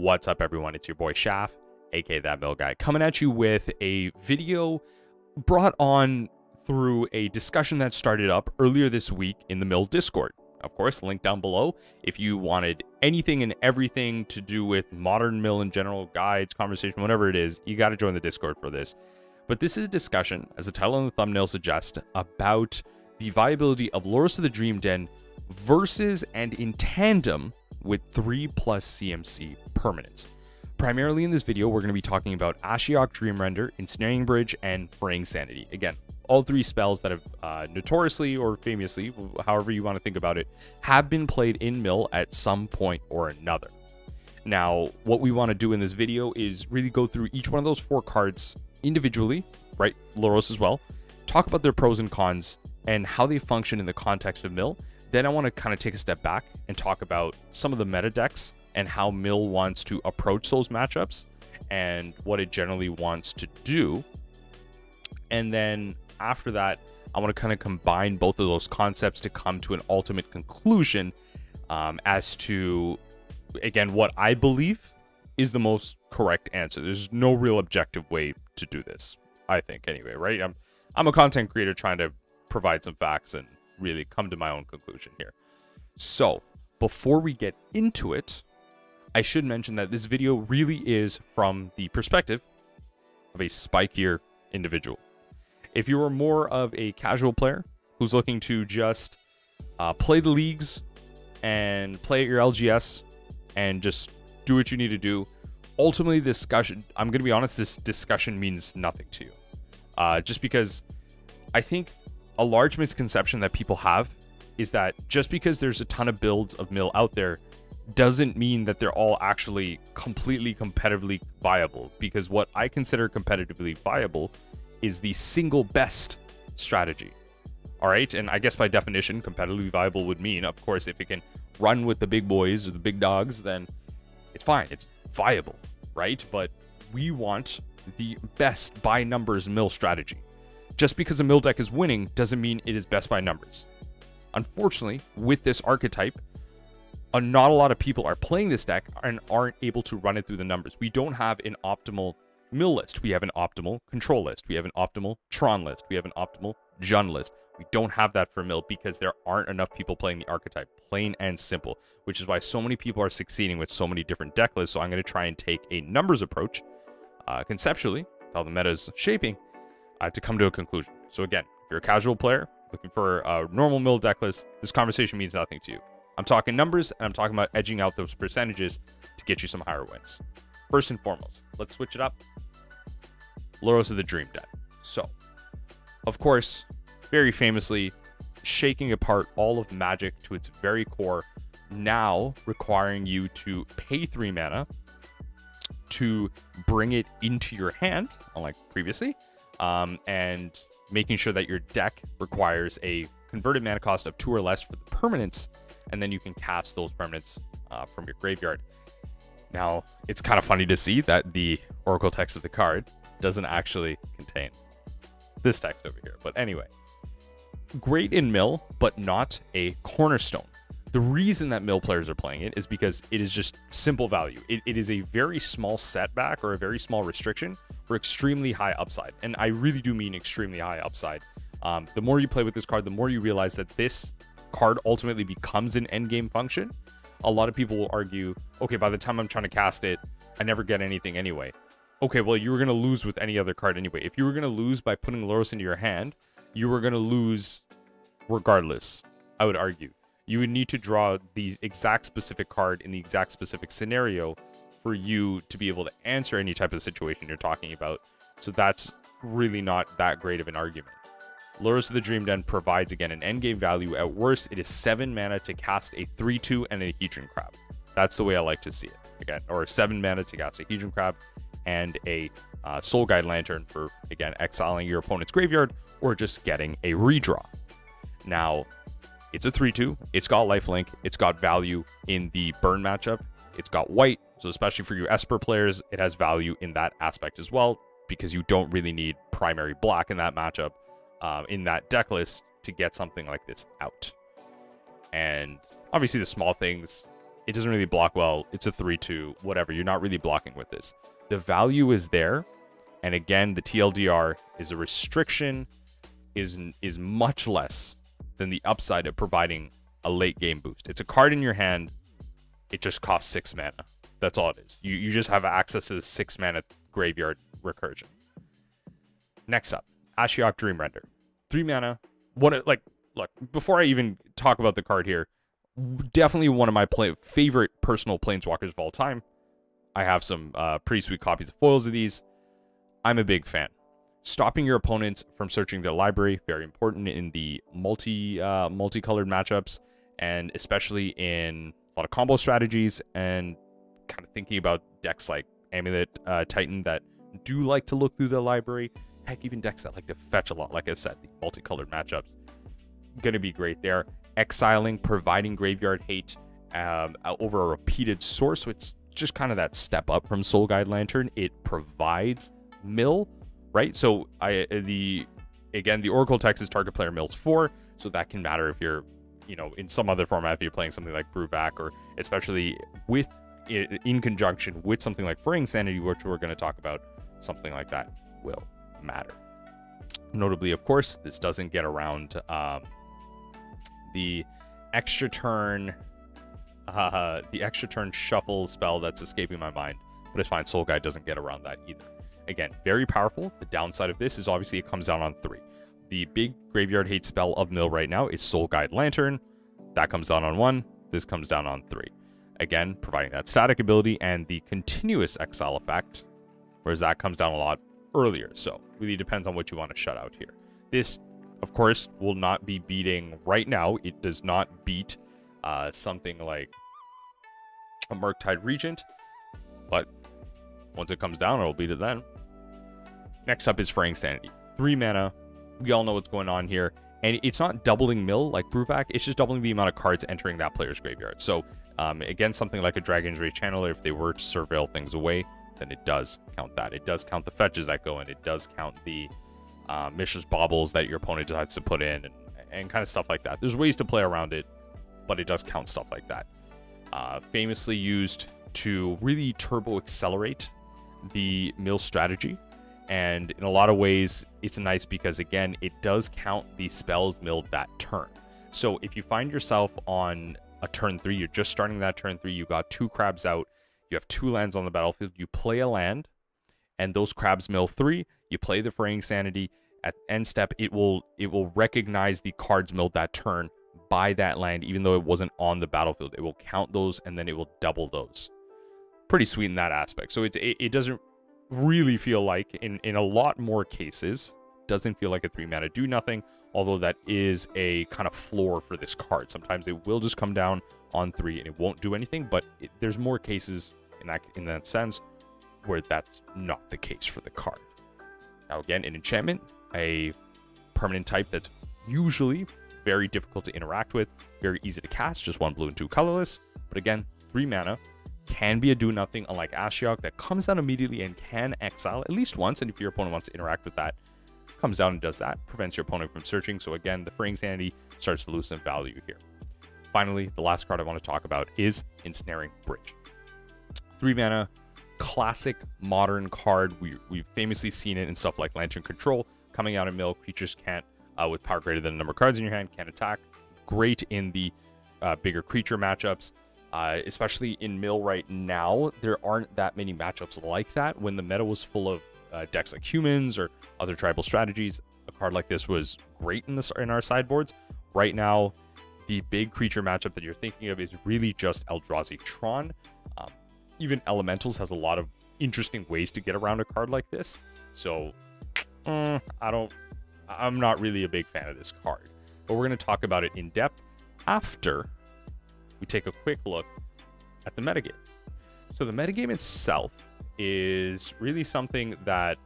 What's up, everyone? It's your boy Shaft, aka That Mill Guy, coming at you with a video brought on through a discussion that started up earlier this week in the Mill Discord. Of course, link down below if you wanted anything and everything to do with modern Mill in general, guides, conversation, whatever it is, you got to join the Discord for this. But this is a discussion, as the title and the thumbnail suggest, about the viability of Lurrus of the Dream Den versus and in tandem with 3+ CMC permanents. Primarily in this video, we're going to be talking about Ashiok Dream Render, Ensnaring Bridge, and Fraying Sanity. Again, all three spells that have notoriously or famously, however you want to think about it, have been played in Mill at some point or another. Now, what we want to do in this video is really go through each one of those 4 cards individually, right? Lurrus as well. Talk about their pros and cons and how they function in the context of Mill. Then I want to kind of take a step back and talk about some of the meta decks and how Mill wants to approach those matchups and what it generally wants to do. And then after that, I want to kind of combine both of those concepts to come to an ultimate conclusion as to, again, what I believe is the most correct answer. There's no real objective way to do this, I think, anyway, right? I'm a content creator trying to provide some facts and really come to my own conclusion here. So before we get into it, I should mention that this video really is from the perspective of a spikier individual. If you are more of a casual player who's looking to just play the leagues and play at your LGS and just do what you need to do, ultimately this discussion, I'm going to be honest, this discussion means nothing to you. Just because I think a large misconception that people have is that just because there's a ton of builds of Mill out there doesn't mean that they're all actually completely competitively viable, because what I consider competitively viable is the single best strategy. All right, and I guess by definition, competitively viable would mean, of course, if it can run with the big boys or the big dogs, then it's fine, it's viable, right? But we want the best by numbers Mill strategy. Just because a Mill deck is winning doesn't mean it is best by numbers. Unfortunately, with this archetype, not a lot of people are playing this deck and aren't able to run it through the numbers. We don't have an optimal Mill list. We have an optimal control list. We have an optimal Tron list. We have an optimal Jun list. We don't have that for Mill because there aren't enough people playing the archetype, plain and simple, which is why so many people are succeeding with so many different deck lists. So I'm going to try and take a numbers approach, conceptually, how the meta is shaping, to come to a conclusion. So again, if you're a casual player looking for a normal Mill deck list, this conversation means nothing to you. I'm talking numbers, and I'm talking about edging out those percentages to get you some higher wins. First and foremost, let's switch it up. Lurrus of the Dream Den. So, of course, very famously, shaking apart all of Magic to its very core, now requiring you to pay 3 mana to bring it into your hand, unlike previously, and making sure that your deck requires a converted mana cost of 2 or less for the permanents, and then you can cast those permanents from your graveyard. Now, it's kind of funny to see that the Oracle text of the card doesn't actually contain this text over here. But anyway, great in Mill, but not a cornerstone. The reason that Mill players are playing it is because it is just simple value. It is a very small setback or a very small restriction for extremely high upside. And I really do mean extremely high upside. The more you play with this card, the more you realize that this card ultimately becomes an endgame function. A lot of people will argue, okay, by the time I'm trying to cast it, I never get anything anyway. Okay, well, you were going to lose with any other card anyway. If you were going to lose by putting Lurrus into your hand, you were going to lose regardless, I would argue. You would need to draw the exact specific card in the exact specific scenario for you to be able to answer any type of situation you're talking about. So that's really not that great of an argument. Lurrus of the Dream Den provides, again, an endgame value. At worst, it is 7 mana to cast a 3/2 and a Hedron Crab. That's the way I like to see it. Again, or 7 mana to cast a Hedron Crab and a Soul Guide Lantern for, again, exiling your opponent's graveyard or just getting a redraw. Now, it's a 3/2. It's got lifelink. It's got value in the burn matchup. It's got white. So especially for you Esper players, it has value in that aspect as well, because you don't really need primary black in that matchup, in that deck list, to get something like this out. And obviously the small things, it doesn't really block well. It's a 3/2, whatever. You're not really blocking with this. The value is there. And again, the TLDR is a restriction, is much less than the upside of providing a late game boost. It's a card in your hand. It just costs 6 mana. That's all it is. You just have access to the 6 mana graveyard recursion. Next up, Ashiok Dream Render. 3 mana. Look, before I even talk about the card here, definitely one of my favorite personal planeswalkers of all time. I have some pretty sweet copies of foils of these. I'm a big fan. Stopping your opponents from searching their library, very important in the multicolored matchups, and especially in a lot of combo strategies, and kind of thinking about decks like Amulet Titan that do like to look through the library. Heck, even decks that like to fetch a lot. Like I said, the multicolored matchups gonna be great there. Exiling, providing graveyard hate over a repeated source, which is just kind of that step up from Soul Guide Lantern. It provides mill, right? So the Oracle text is target player mills 4, so that can matter if you're, in some other format, if you're playing something like Brewback, or especially with in conjunction with something like Fraying Sanity, which we're going to talk about. Something like that will matter. Notably, of course, this doesn't get around the extra turn shuffle spell that's escaping my mind, but it's fine. Soul Guide doesn't get around that either. Again, very powerful. The downside of this is obviously it comes down on 3. The big graveyard hate spell of mill right now is Soul Guide Lantern. That comes down on 1. This comes down on 3. Again, providing that static ability and the continuous exile effect, whereas that comes down a lot earlier. So really depends on what you want to shut out here. This, of course, will not be beating right now. It does not beat something like a Murktide Regent, but once it comes down, it'll beat it then. Next up is Fraying Sanity. 3 mana. We all know what's going on here. And it's not doubling mill like Brewback. It's just doubling the amount of cards entering that player's graveyard. So, again, something like a Dragon's Rage Channeler, if they were to surveil things away, then it does count that. It does count the fetches that go in. It does count the Mishra's Baubles that your opponent decides to put in, and kind of stuff like that. There's ways to play around it, but it does count stuff like that. Famously used to really turbo accelerate the mill strategy, and in a lot of ways it's nice because, again, it does count the spells milled that turn. So if you find yourself on a turn 3, you're just starting that turn 3, you got 2 crabs out, you have 2 lands on the battlefield, you play a land, and those crabs mill 3, you play the Fraying Sanity. At end step, it will recognize the cards milled that turn by that land, even though it wasn't on the battlefield. It will count those, and then it will double those. Pretty sweet in that aspect. So it doesn't really feel like, in a lot more cases, doesn't feel like a 3 mana do nothing, although that is a kind of floor for this card. Sometimes it will just come down on 3 and it won't do anything, but there's more cases in that sense where that's not the case for the card. Now again, an enchantment, a permanent type that's usually very difficult to interact with, very easy to cast, just 1 blue and 2 colorless, but again, 3 mana, can be a do nothing, unlike Ashiok that comes down immediately and can exile at least once, and if your opponent wants to interact with that, comes down and does that, prevents your opponent from searching. So again, the Fraying Sanity starts to lose some value here. Finally, the last card I want to talk about is Ensnaring Bridge. 3 mana, classic modern card. We've famously seen it in stuff like Lantern Control, coming out in mill. Creatures can't, with power greater than the number of cards in your hand, can't attack. Great in the bigger creature matchups. Especially in mill right now, there aren't that many matchups like that. When the meta was full of decks like humans or other tribal strategies, a card like this was great in our sideboards. Right now, the big creature matchup that you're thinking of is really just Eldrazi Tron. Even Elementals has a lot of interesting ways to get around a card like this. So, I'm not really a big fan of this card. But we're going to talk about it in depth after we take a quick look at the metagame. So the metagame itself is really something that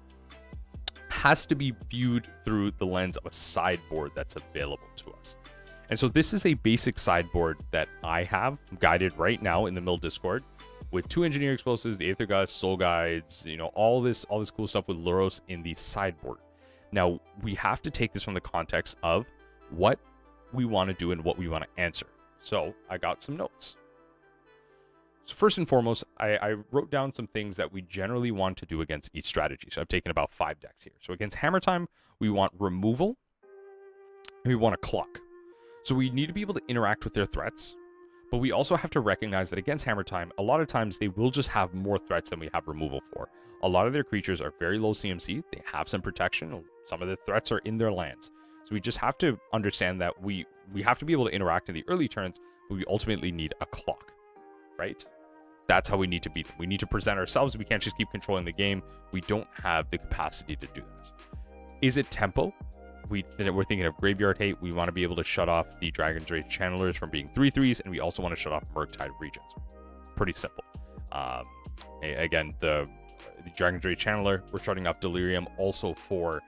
has to be viewed through the lens of a sideboard that's available to us. And so this is a basic sideboard that I have guided right now in the mill Discord with 2 Engineer Explosives, the Aether Gust, Soul Guides, all this cool stuff with Lurrus in the sideboard. Now, we have to take this from the context of what we want to do and what we want to answer. So I got some notes. So first and foremost, I wrote down some things that we generally want to do against each strategy. So I've taken about 5 decks here. So against Hammer Time, we want removal, and we want a clock. So we need to be able to interact with their threats, but we also have to recognize that against Hammer Time, a lot of times they will just have more threats than we have removal for. A lot of their creatures are very low CMC. They have some protection. Some of the threats are in their lands. So we just have to understand that we have to be able to interact in the early turns, but we ultimately need a clock, right? That's how we need to beat them. We need to present ourselves. We can't just keep controlling the game. We don't have the capacity to do that. Is it tempo? We're thinking of Graveyard Hate. We want to be able to shut off the Dragon's Rage Channelers from being 3/3s, and we also want to shut off Murktide Regents. Pretty simple. Again, the Dragon's Rage Channeler, we're shutting off Delirium also for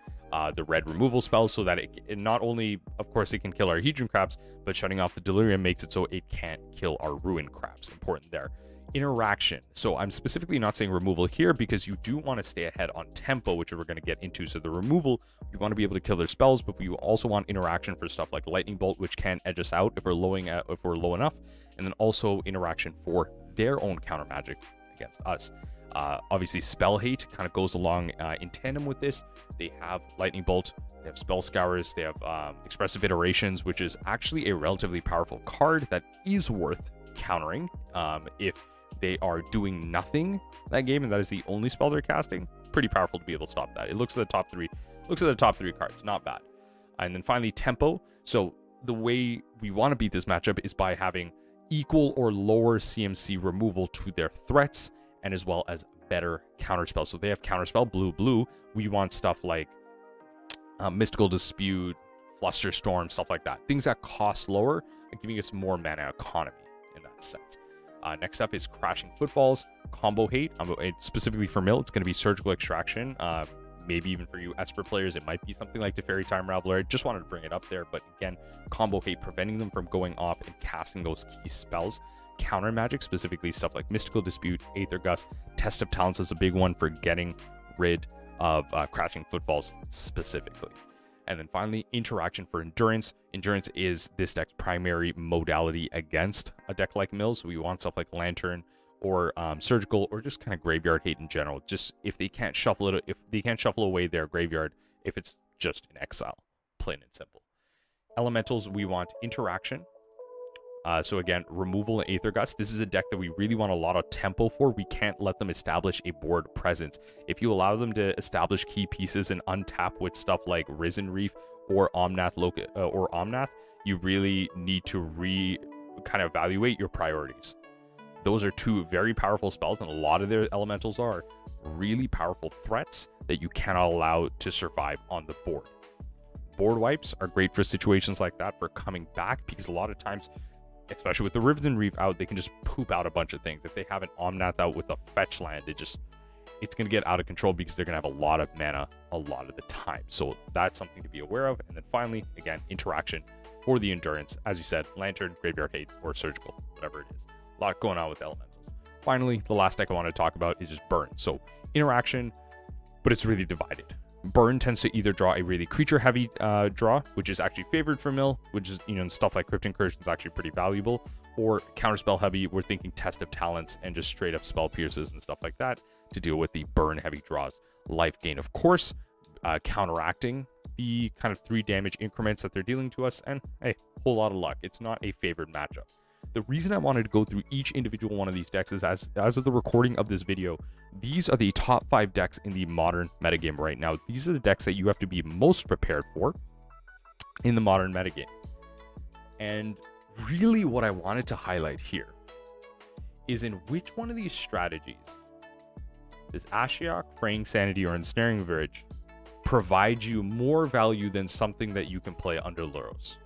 the red removal spells, so that it not only, of course, it can kill our Hedron Crabs, but shutting off the Delirium makes it so it can't kill our Ruin Crabs. Important there. Interaction. So I'm specifically not saying removal here because you do want to stay ahead on tempo, which we're going to get into. So the removal, we want to be able to kill their spells, but we also want interaction for stuff like Lightning Bolt, which can edge us out if we're low enough, and then also interaction for their own counter magic against us. Obviously, Spell Hate kind of goes along in tandem with this. They have Lightning Bolt, they have Spell Scourers, they have Expressive Iterations, which is actually a relatively powerful card that is worth countering if they are doing nothing that game, and that is the only spell they're casting. Pretty powerful to be able to stop that. It looks at the top three. Looks at the top 3 cards. Not bad. And then finally, tempo. So the way we want to beat this matchup is by having equal or lower CMC removal to their threats, and as well as better counterspell. So they have counterspell, blue. We want stuff like Mystical Dispute, Flusterstorm, stuff like that. Things that cost lower and giving us more mana economy in that sense. Next up is Crashing Footfalls, Combo Hate. Specifically for Mill, it's going to be Surgical Extraction. Maybe even for you Esper players, it might be something like Teferi Time Raveler. I just wanted to bring it up there, but again, Combo Hate, preventing them from going off and casting those key spells. Counter magic, specifically stuff like Mystical Dispute, Aether Gust, Test of Talents is a big one for getting rid of Crashing Footfalls specifically. And then finally, interaction for Endurance. Endurance is this deck's primary modality against a deck like Mill. So we want stuff like Lantern or Surgical, or just kind of Graveyard Hate in general. Just if they can't shuffle it, if they can't shuffle away their graveyard, if it's just in exile, plain and simple. Elementals, we want interaction. So again, removal and Aether Gust. This is a deck that we really want a lot of tempo for. We can't let them establish a board presence. If you allow them to establish key pieces and untap with stuff like Risen Reef or Omnath, you really need to kind of evaluate your priorities. Those are 2 very powerful spells, and a lot of their elementals are really powerful threats that you cannot allow to survive on the board. Board wipes are great for situations like that, for coming back, because a lot of times, especially with the Risen Reef out, they can just poop out a bunch of things. If they have an Omnath out with a fetch land, it's going to get out of control because they're going to have a lot of mana a lot of the time. So that's something to be aware of. And then finally, again, interaction for the Endurance. As you said, Lantern, Graveyard Hate, or Surgical, whatever it is. A lot going on with elementals. Finally, the last deck I want to talk about is just Burn. So interaction, but it's really divided. Burn tends to either draw a really creature-heavy draw, which is actually favored for Mill, which is, stuff like Crypt Incursion is actually pretty valuable, or counterspell-heavy, we're thinking Test of Talents and just straight-up Spell Pierces and stuff like that to deal with the burn-heavy draws. Life Gain, of course, counteracting the kind of 3 damage increments that they're dealing to us, and hey, whole lot of luck. It's not a favored matchup. The reason I wanted to go through each individual one of these decks is as of the recording of this video, these are the top 5 decks in the modern metagame right now. These are the decks that you have to be most prepared for in the modern metagame. And really what I wanted to highlight here is in which one of these strategies does Ashiok, Fraying, Sanity, or Ensnaring Verge provide you more value than something that you can play under Lurrus?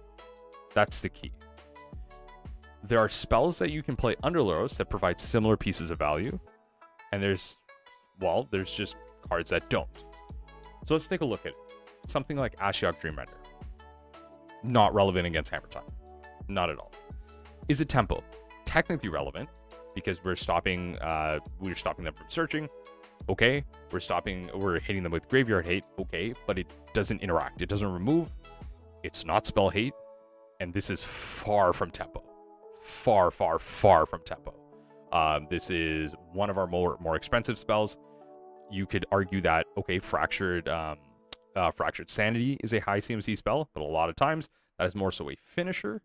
That's the key. There are spells that you can play under Lurrus that provide similar pieces of value, and there's just cards that don't. So let's take a look at it. Something like Ashiok Dreamrender. Not relevant against Hammer Time. Not at all. Is it tempo? Technically relevant, because we're stopping them from searching. Okay. We're hitting them with Graveyard Hate. Okay, but it doesn't interact. It doesn't remove. It's not Spell Hate, and this is far from tempo. Far from tempo. This is one of our more expensive spells. You could argue that, okay, Fractured Sanity is a high CMC spell, but a lot of times that is more so a finisher,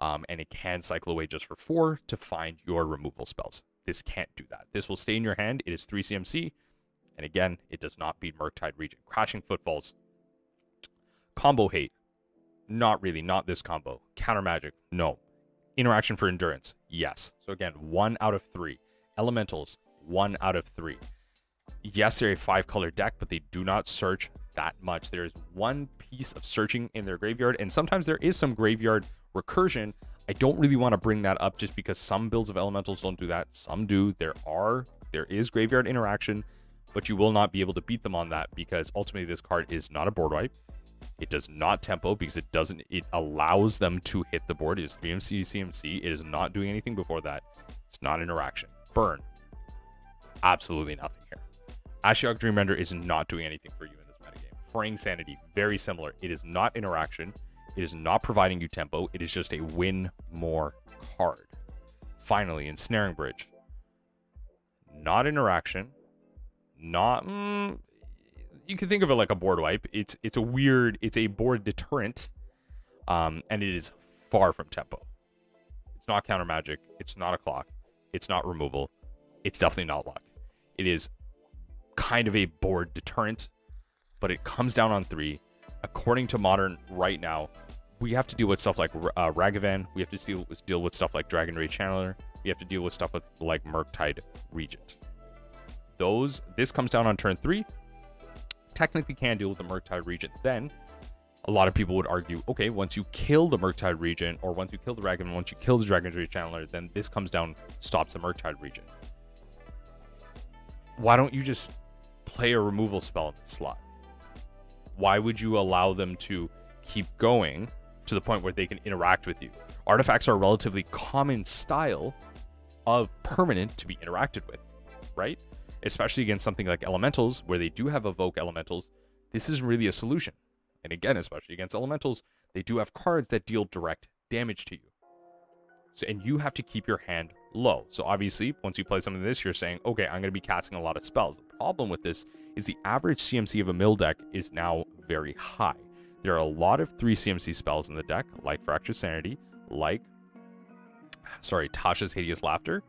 and it can cycle away just for 4 to find your removal spells. This can't do that. This will stay in your hand. It is 3 CMC, and again, it does not beat Murktide Regent. Crashing Footfalls. Combo hate. Not really, not this combo. Counter magic, no. Interaction for endurance, yes. So again, 1 out of 3. Elementals, 1 out of 3. Yes, they're a 5-color deck, but they do not search that much. There is one piece of searching in their graveyard, and sometimes there is some graveyard recursion. I don't really want to bring that up just because some builds of elementals don't do that. Some do. There is graveyard interaction, but you will not be able to beat them on that because ultimately this card is not a board wipe. It does not tempo because it allows them to hit the board. It is 3MC CMC. It is not doing anything before that. It's not interaction. Burn. Absolutely nothing here. Ashiok Dreamrender is not doing anything for you in this metagame. Fraying Sanity, very similar. It is not interaction. It is not providing you tempo. It is just a win more card. Finally, Ensnaring Bridge. Not interaction. Not... you can think of it like a board wipe. It's a board deterrent, and it is far from tempo. It's not counter magic. It's not a clock. It's not removal. It's definitely not luck. It is kind of a board deterrent, but it comes down on 3. According to Modern right now, we have to deal with stuff like Ragavan. We have to deal with stuff like Dragon Ray Channeler. We have to deal with stuff with like Murktide Regent. This comes down on turn 3. Technically can deal with the Murktide Regent. Then a lot of people would argue, okay, once you kill the Murktide Regent, or once you kill the Ragavan, once you kill the Dragon Ray Channeler, then this comes down, stops the Murktide Regent. Why don't you just play a removal spell in the slot? Why would you allow them to keep going to the point where they can interact with you? Artifacts are a relatively common style of permanent to be interacted with, right? Especially against something like elementals, where they do have evoke elementals. This isn't really a solution. And again, especially against elementals, they do have cards that deal direct damage to you. So, and you have to keep your hand low. So obviously, once you play something like this, you're saying, okay, I'm going to be casting a lot of spells. The problem with this is the average CMC of a mill deck is now very high. There are a lot of 3 CMC spells in the deck, like Fractured Sanity, like, Tasha's Hideous Laughter,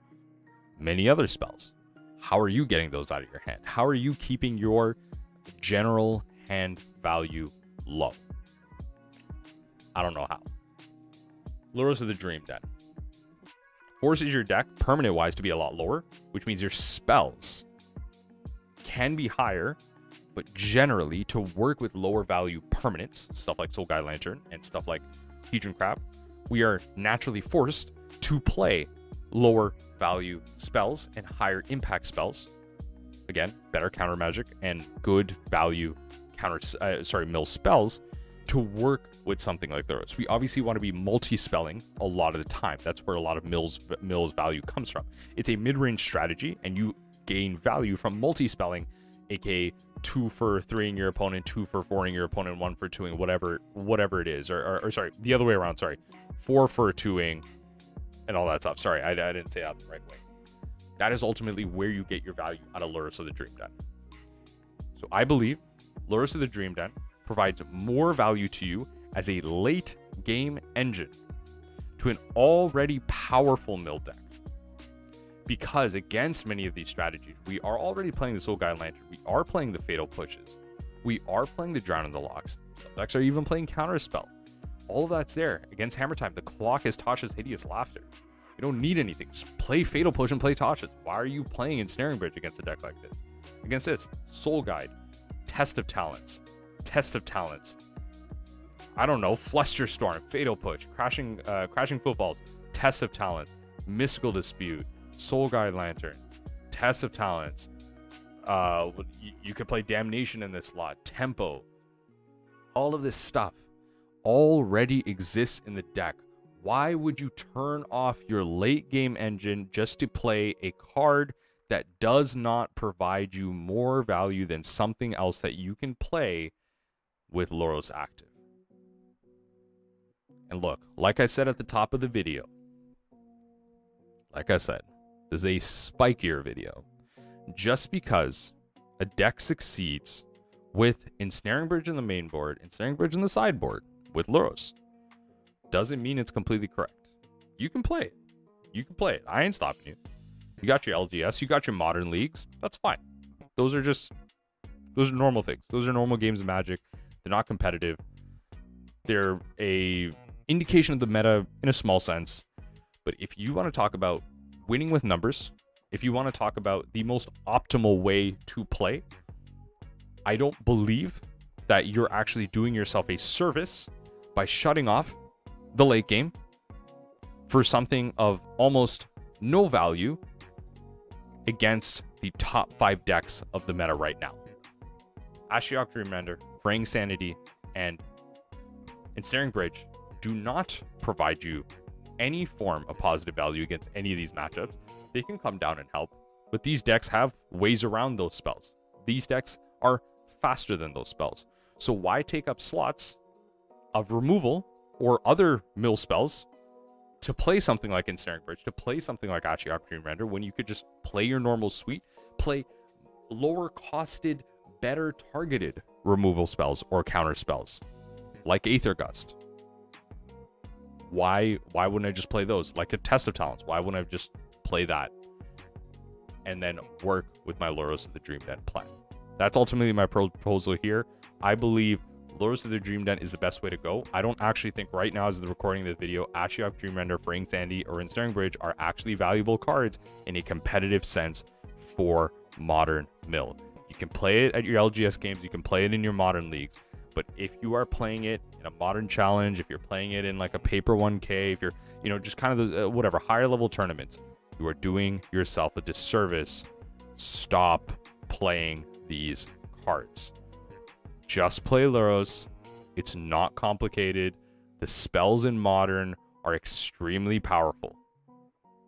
many other spells. How are you getting those out of your hand? How are you keeping your general hand value low? I don't know how. Lurrus of the Dream Den forces your deck, permanent-wise, to be a lot lower, which means your spells can be higher, but generally, to work with lower value permanents, stuff like Soul Guide Lantern and stuff like Hedron Crab, we are naturally forced to play lower value spells and higher impact spells. Again, better counter magic and good value mill spells to work with something like Lurrus. We obviously want to be multi-spelling a lot of the time. That's where a lot of Mill's value comes from. It's a mid-range strategy, and you gain value from multi-spelling, aka 2 for 3ing your opponent, 2 for 4ing your opponent, 1 for 2ing, whatever it is. Or sorry, the other way around, sorry. 4 for 2ing and all that stuff. Sorry, I didn't say that the right way. That is ultimately where you get your value out of Lurrus of the Dream Den. So I believe Lurrus of the Dream Den provides more value to you as a late game engine to an already powerful mill deck. Because against many of these strategies, we are already playing the Soul Guide Lantern, we are playing the Fatal Pushes, we are playing the Drown in the Locks, some decks are even playing Counterspell. All of that's there. Against Hammer Time, the clock is Tasha's Hideous Laughter. You don't need anything, just play Fatal Push and play Tasha's. Why are you playing Ensnaring Bridge against a deck like this? Against this, Soul Guide, Test of Talents, I don't know, Flusterstorm, Fatal Push, Crashing Footfalls, Test of Talents, Mystical Dispute, Soul Guide Lantern, Test of Talents. You could play Damnation in this slot, Tempo. All of this stuff already exists in the deck. Why would you turn off your late game engine just to play a card that does not provide you more value than something else that you can play with Lurrus active? And look, like I said at the top of the video, like I said, This is a spikier video. Just because a deck succeeds with Ensnaring Bridge in the main board, Ensnaring Bridge in the sideboard with Lurrus, doesn't mean it's completely correct. You can play it. You can play it. I ain't stopping you. You got your LGS, you got your modern leagues. That's fine. Those are normal things. Those are normal games of Magic. They're not competitive. They're a indication of the meta in a small sense. But if you want to talk about winning with numbers, if you want to talk about the most optimal way to play, I don't believe that you're actually doing yourself a service by shutting off the late game for something of almost no value against the top 5 decks of the meta right now. Ashiok Dreamrender, Fraying Sanity, and Ensnaring Bridge do not provide you any form of positive value against any of these matchups. They can come down and help, but these decks have ways around those spells. These decks are faster than those spells. So why take up slots of removal or other mill spells to play something like Ensnaring Bridge, to play something like Ashiok Dreamrender, when you could just play your normal suite, play lower costed, better targeted removal spells or counter spells like Aether Gust? Why wouldn't I just play those? Like a Test of Talents, why wouldn't I just play that and then work with my Lurrus of the Dream Den plan? That's ultimately my proposal here. I believe Lurrus of the Dream Den is the best way to go. I don't actually think right now, as the recording of this video, Ashiok Dreamrender, Fraying Sanity, or Ensnaring Bridge are actually valuable cards in a competitive sense for modern mill. You can play it at your LGS games, you can play it in your modern leagues, but if you are playing it in a modern challenge, if you're playing it in like a paper 1K, if you're, you know, just kind of the, whatever, higher level tournaments, you are doing yourself a disservice. Stop playing these cards. Just play Lurrus. It's not complicated. The spells in modern are extremely powerful.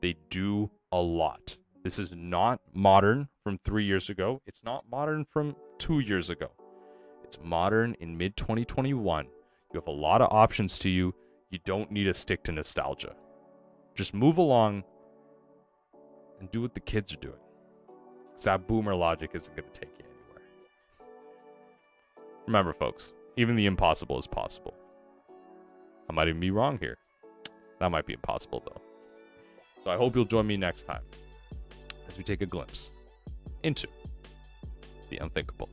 They do a lot. This is not modern from 3 years ago. It's not modern from 2 years ago. It's modern in mid-2021. You have a lot of options to you. You don't need to stick to nostalgia. Just move along and do what the kids are doing. Because that boomer logic isn't going to take you anywhere. Remember, folks, even the impossible is possible. I might even be wrong here. That might be impossible, though. So I hope you'll join me next time as we take a glimpse into the unthinkable.